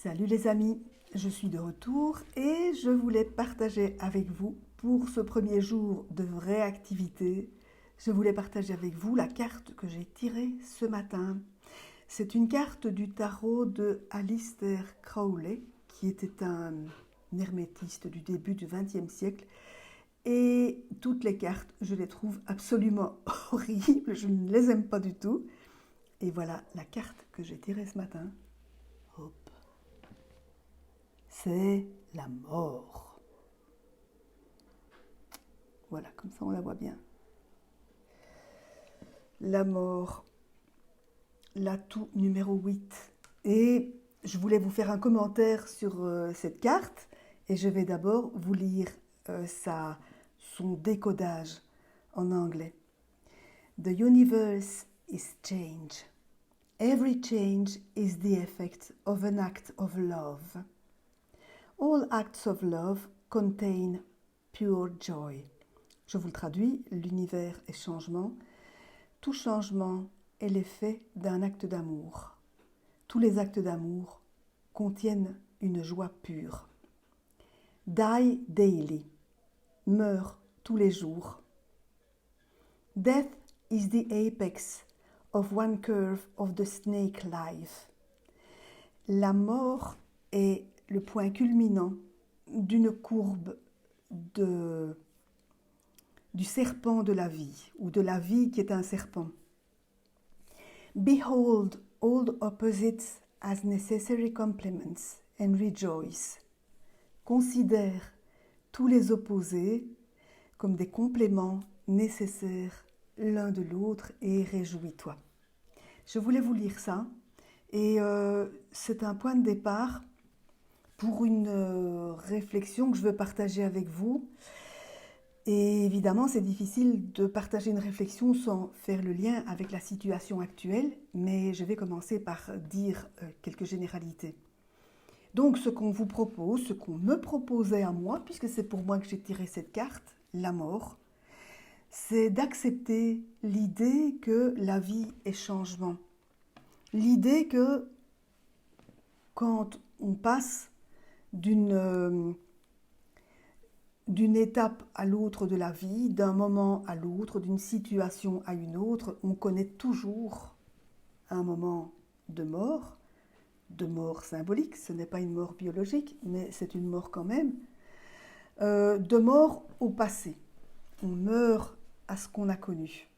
Salut les amis, je suis de retour et je voulais partager avec vous pour ce premier jour de vraie activité. Je voulais partager avec vous la carte que j'ai tirée ce matin. C'est une carte du tarot de Aleister Crowley, qui était un hermétiste du début du XXe siècle. Et toutes les cartes, je les trouve absolument horribles, je ne les aime pas du tout. Et voilà la carte que j'ai tirée ce matin. Hop. C'est la mort. Voilà, comme ça on la voit bien. La mort, l'atout numéro 8. Et je voulais vous faire un commentaire sur cette carte et je vais d'abord vous lire son décodage en anglais. The universe is change. Every change is the effect of an act of love. All acts of love contain pure joy. Je vous le traduis, l'univers est changement. Tout changement est l'effet d'un acte d'amour. Tous les actes d'amour contiennent une joie pure. Die daily. Meurs tous les jours. Death is the apex of one curve of the snake life. La mort est le point culminant d'une courbe du serpent de la vie, ou de la vie qui est un serpent. Behold all opposites as necessary complements and rejoice. Considère tous les opposés comme des compléments nécessaires l'un de l'autre et réjouis-toi. Je voulais vous lire ça et c'est un point de départ pour une réflexion que je veux partager avec vous. Et évidemment, c'est difficile de partager une réflexion sans faire le lien avec la situation actuelle, mais je vais commencer par dire quelques généralités. Donc, ce qu'on vous propose, ce qu'on me proposait à moi, puisque c'est pour moi que j'ai tiré cette carte, la mort, c'est d'accepter l'idée que la vie est changement. L'idée que quand on passe d'une étape à l'autre de la vie, d'un moment à l'autre, d'une situation à une autre, on connaît toujours un moment de mort symbolique, ce n'est pas une mort biologique, mais c'est une mort quand même, de mort au passé. On meurt à ce qu'on a connu.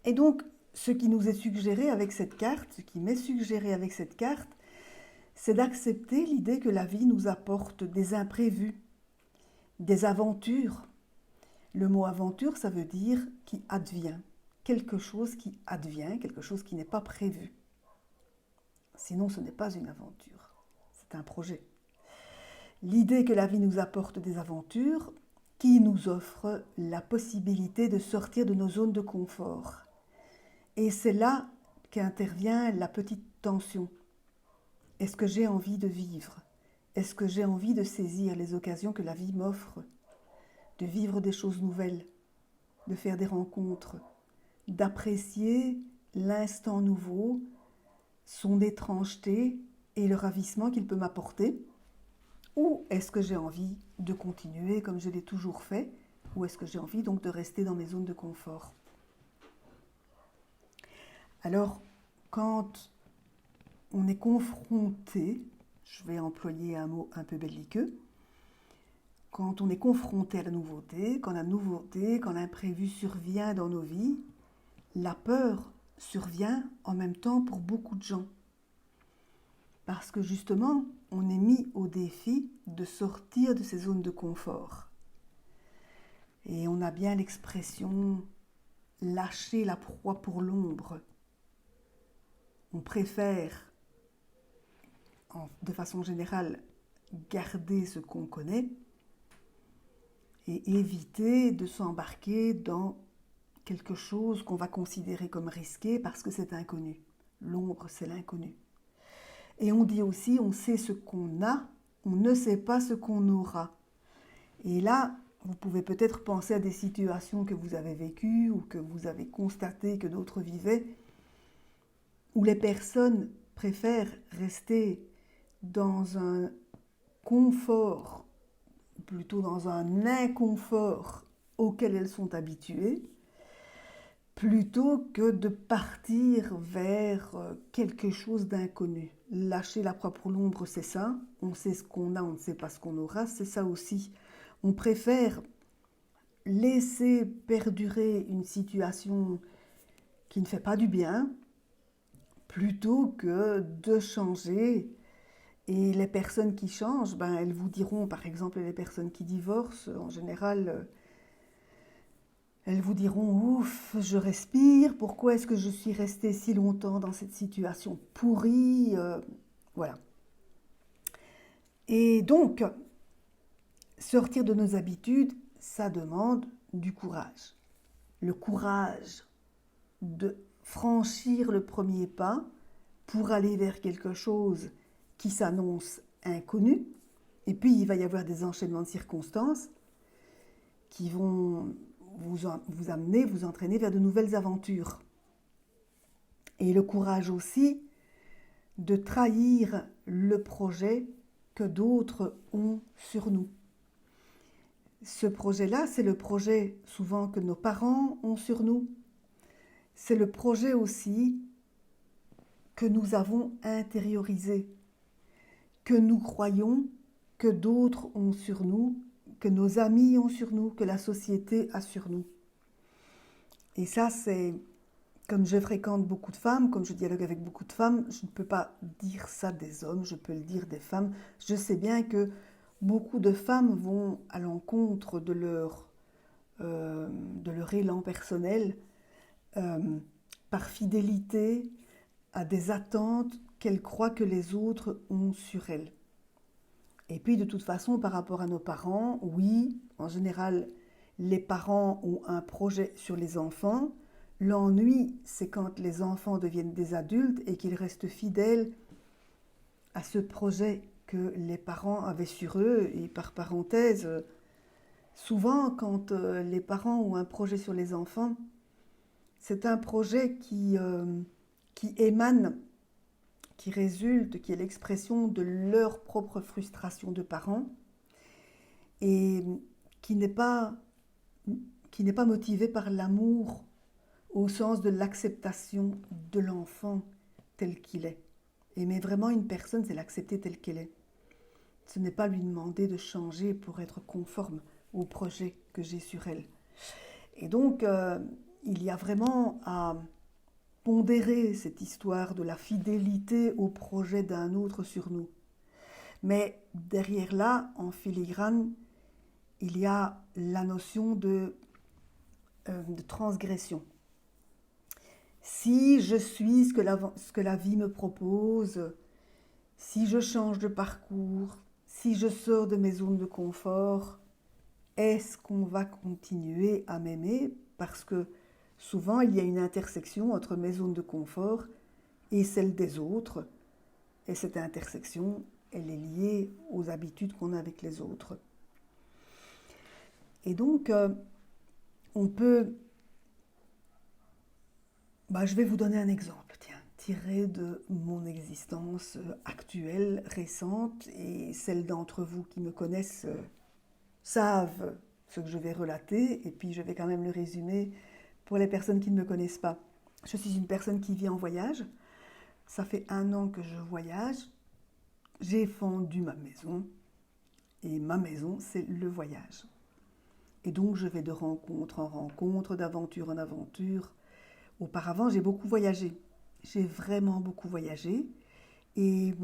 Et donc, ce qui nous est suggéré avec cette carte, ce qui m'est suggéré avec cette carte, c'est d'accepter l'idée que la vie nous apporte des imprévus, des aventures. Le mot aventure, ça veut dire qui advient. Quelque chose qui advient, quelque chose qui n'est pas prévu. Sinon, ce n'est pas une aventure, c'est un projet. L'idée que la vie nous apporte des aventures qui nous offre la possibilité de sortir de nos zones de confort. Et c'est là qu'intervient la petite tension. Est-ce que j'ai envie de vivre ? Est-ce que j'ai envie de saisir les occasions que la vie m'offre, de vivre des choses nouvelles, de faire des rencontres, d'apprécier l'instant nouveau, son étrangeté et le ravissement qu'il peut m'apporter? Ou est-ce que j'ai envie de continuer comme je l'ai toujours fait? Ou est-ce que j'ai envie donc de rester dans mes zones de confort? Alors, quand on est confronté, je vais employer un mot un peu belliqueux, quand on est confronté à la nouveauté, quand l'imprévu survient dans nos vies, la peur survient en même temps pour beaucoup de gens. Parce que justement, on est mis au défi de sortir de ces zones de confort. Et on a bien l'expression « lâcher la proie pour l'ombre ». On préfère, de façon générale, garder ce qu'on connaît et éviter de s'embarquer dans quelque chose qu'on va considérer comme risqué parce que c'est inconnu. L'ombre, c'est l'inconnu. Et on dit aussi, on sait ce qu'on a, on ne sait pas ce qu'on aura. Et là, vous pouvez peut-être penser à des situations que vous avez vécues ou que vous avez constatées que d'autres vivaient, où les personnes préfèrent rester dans un confort, plutôt dans un inconfort auquel elles sont habituées, plutôt que de partir vers quelque chose d'inconnu. Lâcher la proie pour l'ombre, c'est ça. On sait ce qu'on a, on ne sait pas ce qu'on aura, c'est ça aussi. On préfère laisser perdurer une situation qui ne fait pas du bien, plutôt que de changer. Et les personnes qui changent, ben, elles vous diront, par exemple les personnes qui divorcent, en général, elles vous diront, ouf, je respire, pourquoi est-ce que je suis restée si longtemps dans cette situation pourrie, voilà. Et donc, sortir de nos habitudes, ça demande du courage. Le courage de franchir le premier pas pour aller vers quelque chose qui s'annonce inconnu. Et puis, il va y avoir des enchaînements de circonstances qui vont vous amener, vous entraîner vers de nouvelles aventures. Et le courage aussi de trahir le projet que d'autres ont sur nous. Ce projet-là, c'est le projet souvent que nos parents ont sur nous. C'est le projet aussi que nous avons intériorisé, que nous croyons que d'autres ont sur nous, que nos amis ont sur nous, que la société a sur nous. Et ça, c'est, comme je fréquente beaucoup de femmes, comme je dialogue avec beaucoup de femmes, je ne peux pas dire ça des hommes, je peux le dire des femmes. Je sais bien que beaucoup de femmes vont à l'encontre de leur élan personnel, par fidélité à des attentes qu'elles croient que les autres ont sur elles. Et puis de toute façon, par rapport à nos parents, oui, en général, les parents ont un projet sur les enfants. L'ennui, c'est quand les enfants deviennent des adultes et qu'ils restent fidèles à ce projet que les parents avaient sur eux. Et par parenthèse, souvent, quand les parents ont un projet sur les enfants, c'est un projet qui émane, qui résulte, qui est l'expression de leur propre frustration de parents et qui n'est pas motivé par l'amour au sens de l'acceptation de l'enfant tel qu'il est. Aimer vraiment une personne, c'est l'accepter telle qu'elle est. Ce n'est pas lui demander de changer pour être conforme au projet que j'ai sur elle. Et donc, il y a vraiment à pondérer cette histoire de la fidélité au projet d'un autre sur nous. Mais derrière là, en filigrane, il y a la notion de transgression. Si je suis ce que la vie me propose, si je change de parcours, si je sors de mes zones de confort, est-ce qu'on va continuer à m'aimer? Parce que souvent, il y a une intersection entre mes zones de confort et celles des autres. Et cette intersection, elle est liée aux habitudes qu'on a avec les autres. Et donc, on peut... je vais vous donner un exemple, tiens, tiré de mon existence actuelle, récente, et celles d'entre vous qui me connaissent savent ce que je vais relater, et puis je vais quand même le résumer pour les personnes qui ne me connaissent pas. Je suis une personne qui vit en voyage. Ça fait 1 an que je voyage. J'ai vendu ma maison. Et ma maison, c'est le voyage. Et donc, je vais de rencontre en rencontre, d'aventure en aventure. Auparavant, j'ai beaucoup voyagé. J'ai vraiment beaucoup voyagé. Et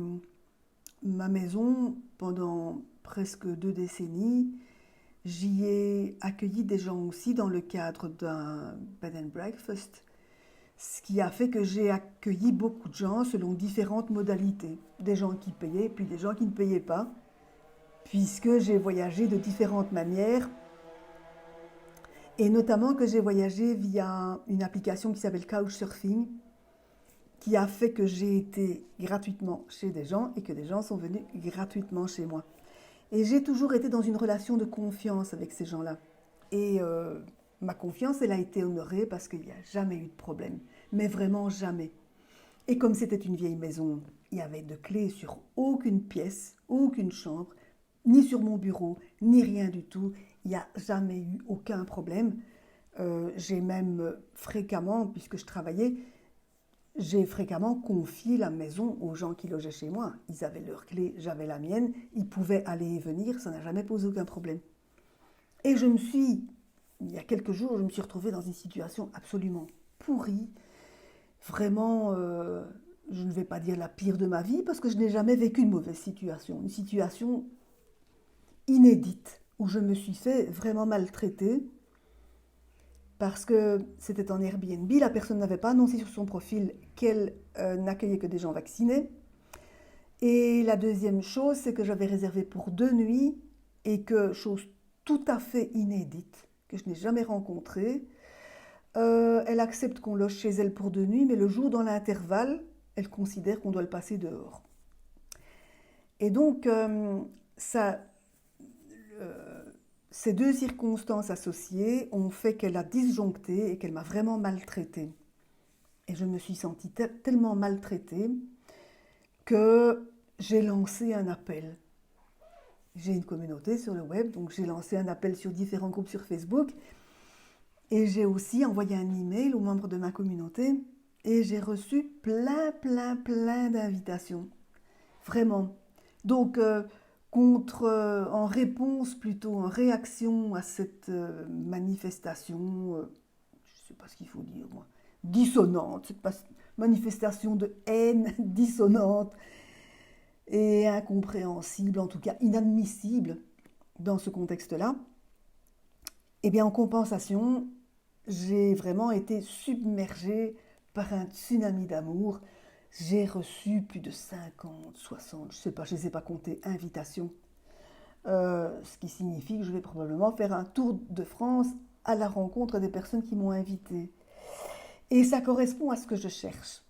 ma maison, pendant presque 2 décennies, j'y ai accueilli des gens aussi dans le cadre d'un bed and breakfast, ce qui a fait que j'ai accueilli beaucoup de gens selon différentes modalités. Des gens qui payaient, puis des gens qui ne payaient pas, puisque j'ai voyagé de différentes manières, et notamment que j'ai voyagé via une application qui s'appelle Couchsurfing, qui a fait que j'ai été gratuitement chez des gens et que des gens sont venus gratuitement chez moi. Et j'ai toujours été dans une relation de confiance avec ces gens-là. Et ma confiance, elle a été honorée parce qu'il n'y a jamais eu de problème. Mais vraiment jamais. Et comme c'était une vieille maison, Il y avait de clés sur aucune pièce, aucune chambre, ni sur mon bureau, ni rien du tout. Il n'y a jamais eu aucun problème. J'ai même fréquemment, puisque je travaillais, j'ai fréquemment confié la maison aux gens qui logeaient chez moi. Ils avaient leur clé, j'avais la mienne, ils pouvaient aller et venir, ça n'a jamais posé aucun problème. Et il y a quelques jours, je me suis retrouvée dans une situation absolument pourrie, vraiment, je ne vais pas dire la pire de ma vie, parce que je n'ai jamais vécu une mauvaise situation, une situation inédite, où je me suis fait vraiment maltraiter, parce que c'était en Airbnb, la personne n'avait pas annoncé sur son profil qu'elle n'accueillait que des gens vaccinés. Et la deuxième chose, c'est que j'avais réservé pour 2 nuits et que, chose tout à fait inédite, que je n'ai jamais rencontrée, elle accepte qu'on loge chez elle pour 2 nuits, mais le jour dans l'intervalle, elle considère qu'on doit le passer dehors. Et donc, ça, ces deux circonstances associées ont fait qu'elle a disjoncté et qu'elle m'a vraiment maltraitée. Et je me suis sentie tellement maltraitée que j'ai lancé un appel. J'ai une communauté sur le web, donc j'ai lancé un appel sur différents groupes sur Facebook. Et j'ai aussi envoyé un email aux membres de ma communauté. Et j'ai reçu plein d'invitations. Vraiment. Donc, en réponse plutôt, en réaction à cette manifestation, je ne sais pas ce qu'il faut dire moi, dissonante, cette manifestation de haine dissonante et incompréhensible, en tout cas inadmissible dans ce contexte-là, eh bien en compensation, j'ai vraiment été submergée par un tsunami d'amour. J'ai reçu plus de 50, 60, je ne sais pas, je ne les ai pas comptées, invitations. Ce qui signifie que je vais probablement faire un tour de France à la rencontre des personnes qui m'ont invitée. Et ça correspond à ce que je cherche.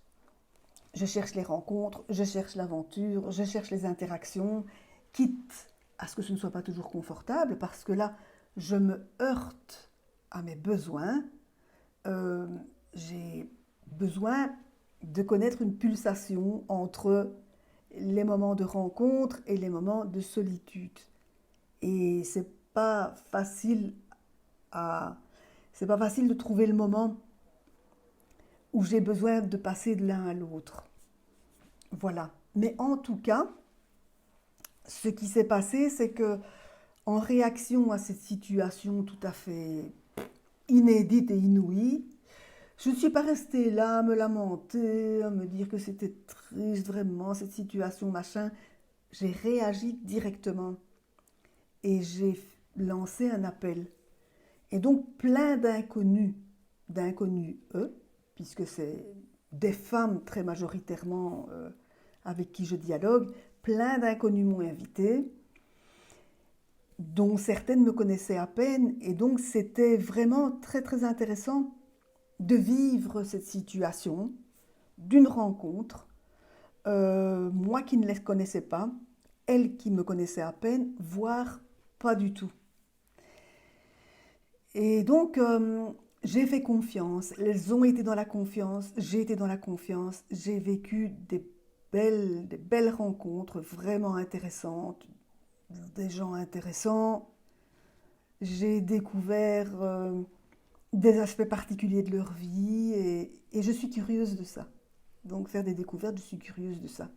Je cherche les rencontres, je cherche l'aventure, je cherche les interactions, quitte à ce que ce ne soit pas toujours confortable, parce que là, je me heurte à mes besoins. J'ai besoin de connaître une pulsation entre les moments de rencontre et les moments de solitude. Et c'est pas facile de trouver le moment où j'ai besoin de passer de l'un à l'autre. Voilà. Mais en tout cas, ce qui s'est passé, c'est que en réaction à cette situation tout à fait inédite et inouïe, je ne suis pas restée là à me lamenter, à me dire que c'était triste vraiment cette situation, machin. J'ai réagi directement et j'ai lancé un appel. Et donc plein d'inconnus, eux, puisque c'est des femmes très majoritairement avec qui je dialogue, plein d'inconnus m'ont invité, dont certaines me connaissaient à peine, et donc c'était vraiment très intéressant de vivre cette situation d'une rencontre, moi qui ne les connaissais pas, elles qui me connaissaient à peine, voire pas du tout. Et donc, j'ai fait confiance, elles ont été dans la confiance, j'ai été dans la confiance, j'ai vécu des belles rencontres vraiment intéressantes, des gens intéressants. J'ai découvert des aspects particuliers de leur vie et je suis curieuse de ça. Donc faire des découvertes, je suis curieuse de ça.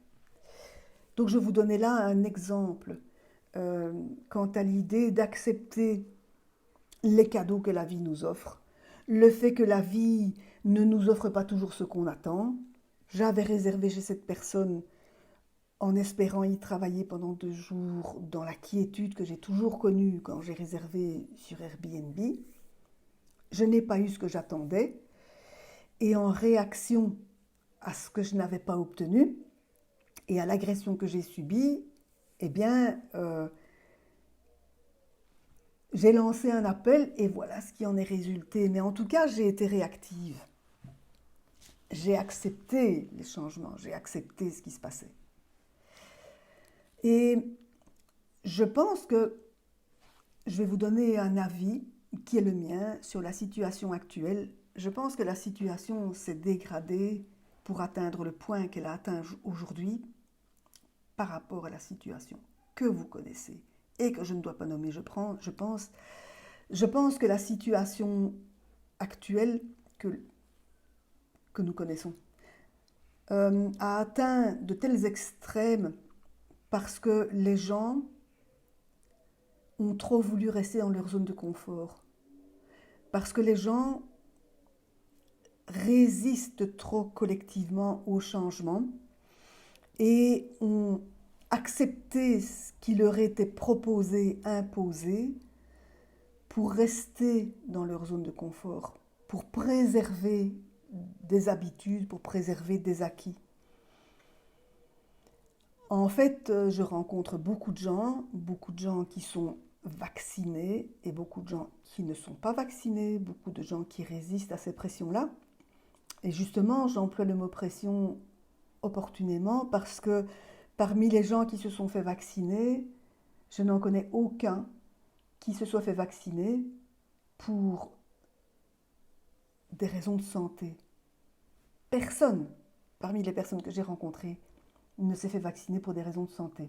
Donc je vous donnais là un exemple quant à l'idée d'accepter les cadeaux que la vie nous offre, le fait que la vie ne nous offre pas toujours ce qu'on attend. J'avais réservé chez cette personne en espérant y travailler pendant 2 jours dans la quiétude que j'ai toujours connue quand j'ai réservé sur Airbnb. Je n'ai pas eu ce que j'attendais et en réaction à ce que je n'avais pas obtenu et à l'agression que j'ai subie, eh bien, j'ai lancé un appel et voilà ce qui en est résulté. Mais en tout cas, j'ai été réactive. J'ai accepté les changements, j'ai accepté ce qui se passait. Et je pense que je vais vous donner un avis qui est le mien sur la situation actuelle. Je pense que la situation s'est dégradée pour atteindre le point qu'elle a atteint aujourd'hui. par rapport à la situation que vous connaissez et que je ne dois pas nommer, je pense que la situation actuelle que nous connaissons a atteint de tels extrêmes parce que les gens ont trop voulu rester dans leur zone de confort. Parce que les gens résistent trop collectivement au changement et ont accepté ce qui leur était proposé, imposé, pour rester dans leur zone de confort, pour préserver des habitudes, pour préserver des acquis. En fait, je rencontre beaucoup de gens qui sont vaccinés et beaucoup de gens qui ne sont pas vaccinés, beaucoup de gens qui résistent à ces pressions-là. Et justement, j'emploie le mot pression opportunément parce que parmi les gens qui se sont fait vacciner, je n'en connais aucun qui se soit fait vacciner pour des raisons de santé. Personne, parmi les personnes que j'ai rencontrées, ne s'est fait vacciner pour des raisons de santé.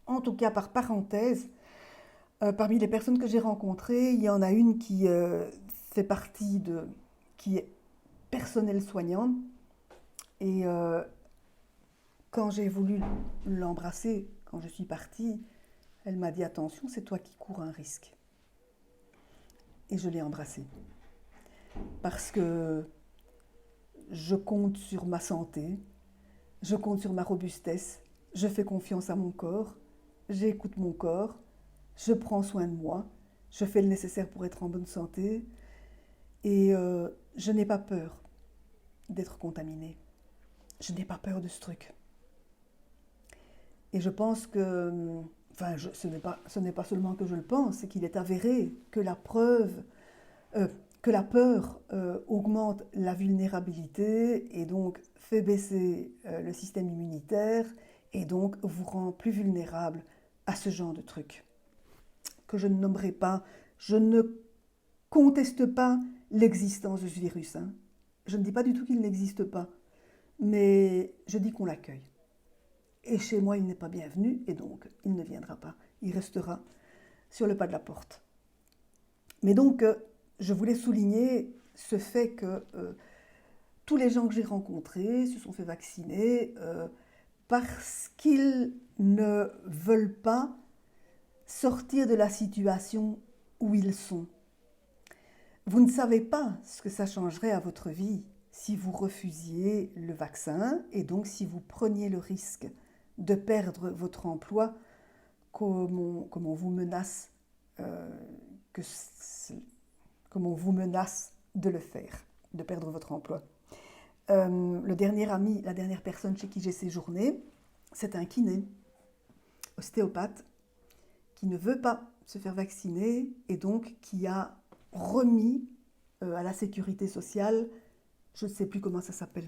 En tout cas, par parenthèse, parmi les personnes que j'ai rencontrées, il y en a une qui fait partie qui est personnel soignant. Et quand j'ai voulu l'embrasser, quand je suis partie, elle m'a dit « Attention, c'est toi qui cours un risque ». Et je l'ai embrassée. Parce que je compte sur ma santé, je compte sur ma robustesse, je fais confiance à mon corps, j'écoute mon corps, je prends soin de moi, je fais le nécessaire pour être en bonne santé et je n'ai pas peur d'être contaminée. Je n'ai pas peur de ce truc. Et je pense que, ce n'est pas seulement que je le pense, c'est qu'il est avéré que la peur augmente la vulnérabilité et donc fait baisser le système immunitaire et donc vous rend plus vulnérable à ce genre de trucs que je ne nommerai pas. Je ne conteste pas l'existence de ce virus. Je ne dis pas du tout qu'il n'existe pas, mais je dis qu'on l'accueille. Et chez moi, il n'est pas bienvenu et donc il ne viendra pas. Il restera sur le pas de la porte. Mais donc, je voulais souligner ce fait que tous les gens que j'ai rencontrés se sont fait vacciner parce qu'ils ne veulent pas sortir de la situation où ils sont. Vous ne savez pas ce que ça changerait à votre vie si vous refusiez le vaccin et donc si vous preniez le risque de perdre votre emploi comme on vous menace de le faire, de perdre votre emploi. La dernière personne chez qui j'ai séjourné, c'est un kiné, ostéopathe, qui ne veut pas se faire vacciner et donc qui a remis à la sécurité sociale, je ne sais plus comment ça s'appelle,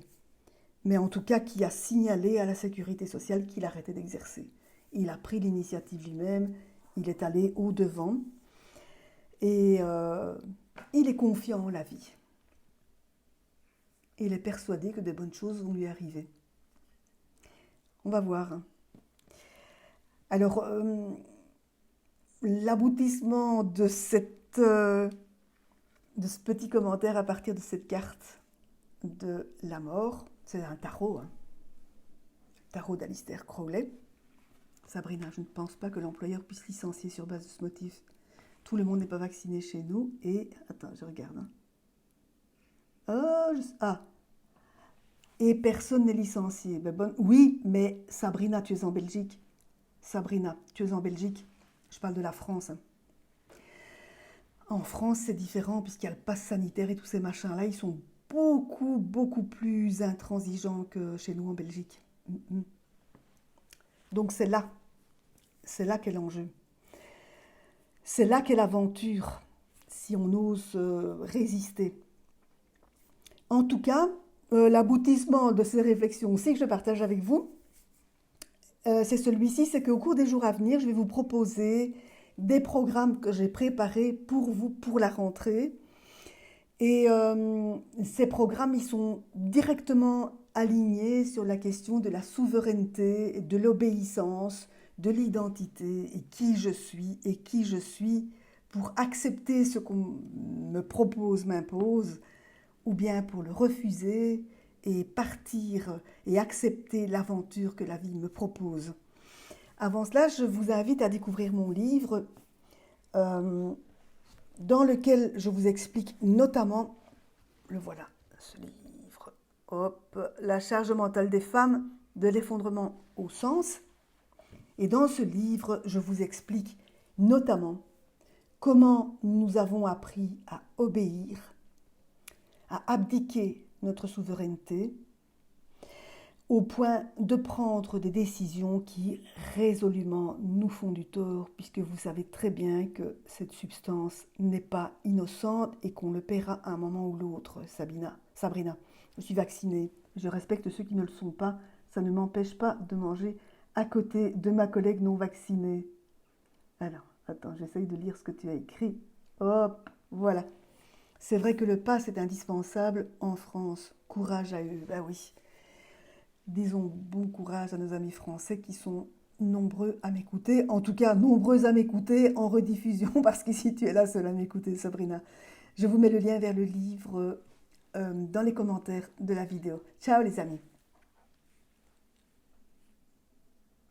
mais en tout cas qui a signalé à la sécurité sociale qu'il arrêtait d'exercer. Il a pris l'initiative lui-même, il est allé au-devant et il est confiant en la vie. Il est persuadé que des bonnes choses vont lui arriver. On va voir. Alors, l'aboutissement de ce petit commentaire à partir de cette carte de la mort, c'est un tarot, tarot d'Alistair Crowley. Sabrina, je ne pense pas que l'employeur puisse licencier sur base de ce motif. Tout le monde n'est pas vacciné chez nous et... Attends, je regarde. Et personne n'est licencié. Oui, mais Sabrina, tu es en Belgique. Sabrina, tu es en Belgique. Je parle de la France. En France, c'est différent puisqu'il y a le pass sanitaire et tous ces machins-là. Ils sont beaucoup plus intransigeants que chez nous en Belgique. Donc c'est là qu'est l'enjeu. C'est là qu'est l'aventure, si on ose résister. En tout cas, l'aboutissement de ces réflexions aussi que je partage avec vous, c'est celui-ci, c'est qu'au cours des jours à venir, je vais vous proposer des programmes que j'ai préparés pour vous, pour la rentrée. Et ces programmes, ils sont directement alignés sur la question de la souveraineté, de l'obéissance, de l'identité et qui je suis pour accepter ce qu'on me propose, m'impose, ou bien pour le refuser et partir et accepter l'aventure que la vie me propose. Avant cela, je vous invite à découvrir mon livre dans lequel je vous explique notamment, le voilà, ce livre, hop, La charge mentale des femmes, de l'effondrement au sens. Et dans ce livre, je vous explique notamment comment nous avons appris à obéir, à abdiquer notre souveraineté, au point de prendre des décisions qui résolument nous font du tort, puisque vous savez très bien que cette substance n'est pas innocente et qu'on le paiera à un moment ou l'autre. Sabrina, je suis vaccinée, je respecte ceux qui ne le sont pas, ça ne m'empêche pas de manger à côté de ma collègue non vaccinée. Alors, attends, j'essaye de lire ce que tu as écrit. Hop, voilà. C'est vrai que le pass est indispensable en France. Courage à eux, ben oui. Disons bon courage à nos amis français qui sont nombreux à m'écouter, en tout cas nombreux à m'écouter en rediffusion, parce qu'ici tu es la seule à m'écouter, Sabrina. Je vous mets le lien vers le livre dans les commentaires de la vidéo. Ciao les amis.